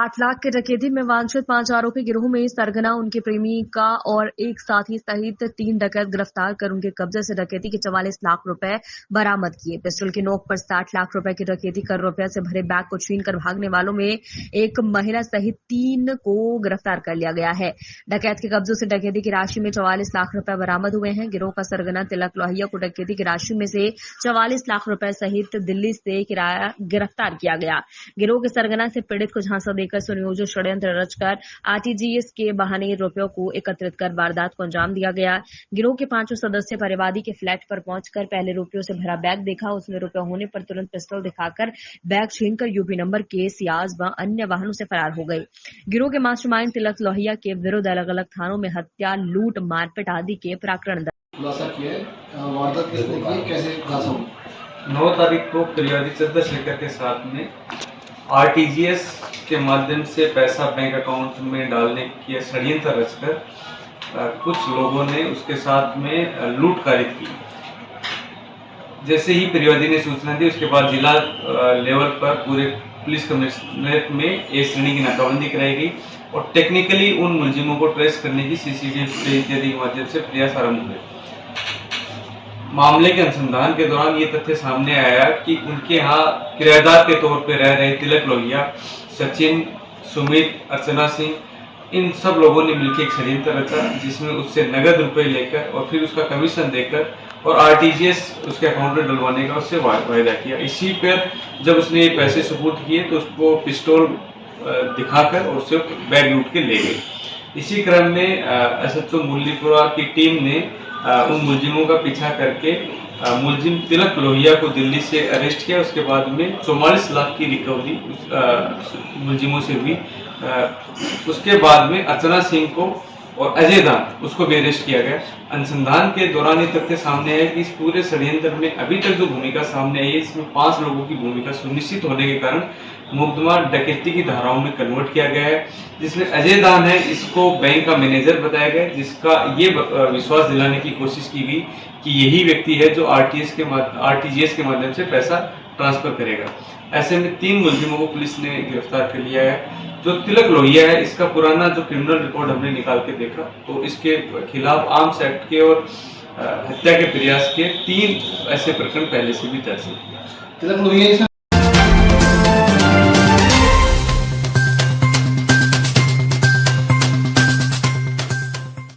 8 लाख के डकैती में वांछित 5 आरोपी गिरोह में सरगना, उनके प्रेमिका और एक साथी सहित 3 डकैत गिरफ्तार कर उनके कब्जे से डकैती के 44 लाख रुपए बरामद किए। पिस्टल की नोक पर 60 लाख रुपए की डकैती कर रुपए से भरे बैग को छीनकर भागने वालों में एक महिला सहित 3 को गिरफ्तार कर लिया गया है। डकैत के कब्जों से डकैती की राशि में 44 लाख रुपए बरामद हुए हैं। गिरोह का सरगना तिलक लोहिया को डकैती की राशि में से 44 लाख रुपए सहित दिल्ली से गिरफ्तार किया गया। गिरोह के सरगना से पीड़ित को झांसा देकर सुनियोजित षड्यंत्र रचकर आरटीजीएस के बहाने रुपयों को एकत्रित कर वारदात को अंजाम दिया गया। गिरोह के 5 सदस्य परिवादी के फ्लैट पर पहुंचकर पहले रुपयों से भरा बैग देखा। उसमें रुपए होने पर तुरंत पिस्टल दिखाकर बैग छीनकर यूपी नंबर के सियाज व अन्य वाहनों से फरार हो गए। गिरोह के मास्टरमाइंड तिलक लोहिया के विरुद्ध अलग अलग थानों में हत्या, लूट, मारपीट आदि के प्रकरण खुलासा किया है। वारदात किसने की, कैसे खुलासा हुआ? 9 तारीख को परिवादी चंद्रशेखर के साथ में आरटीजीएस के माध्यम से पैसा बैंक अकाउंट में डालने की षड्यंत्र रचकर कुछ लोगों ने उसके साथ में लूटकारी की। जैसे ही परिवादी ने सूचना दी, उसके बाद जिला लेवल पर पूरे पुलिस कमिश्नरेट में ए श्रेणी की नाकाबंदी कराई गई और टेक्निकली उन मुलजिमों को ट्रेस करने की सीसीटीवी फुटेज इत्यादि के माध्यम से प्रयास आरंभ हुए। मामले के अनुसंधान के दौरान ये तथ्य सामने आया कि उनके यहाँ किराएदार के तौर पर रह रहे तिलक लोहिया, सचिन, सुमित, अर्चना सिंह, इन सब लोगों ने मिलकर एक षड्यंत्र रचा जिसमें उससे नगद रुपए लेकर और फिर उसका कमीशन देकर और आरटीजीएस उसके अकाउंट में डलवाने का उससे वायदा किया। इसी पर जब उसने ये पैसे सुपुर्द किए तो उसको पिस्तौल दिखाकर और उससे बैग लूट के ले गए। इसी क्रम में एसएचओ मुरलीपुरा की टीम ने उन मुलजिमों का पीछा करके मुलजिम तिलक लोहिया को दिल्ली से अरेस्ट किया। उसके बाद में 44 लाख की रिकवरी मुलजिमों से हुई। उसके बाद में अर्चना सिंह को और अजय दान उसको भी अरेस्ट किया गया। अनुसंधान के दौरान ये तथ्य सामने आया कि इस पूरे षड्यंत्र में अभी तक जो भूमिका सामने आई है, इसमें 5 लोगों की भूमिका सुनिश्चित होने के कारण मुकदमा डकैती की धाराओं में कन्वर्ट किया गया है। जिसमें अजय दान है, इसको बैंक का मैनेजर बताया गया, जिसका ये विश्वास दिलाने की कोशिश की गई कि यही व्यक्ति है जो आरटीजीएस के माध्यम से पैसा ट्रांसफर करेगा। ऐसे में 3 मुलजिमों को पुलिस ने गिरफ्तार कर लिया है। जो तिलक लोहिया है, इसका पुराना जो क्रिमिनल रिकॉर्ड हमने निकाल के देखा तो इसके खिलाफ आर्म्स एक्ट के और हत्या के प्रयास के 3 ऐसे प्रकरण पहले से भी दर्ज हैं। तिलक लोहिया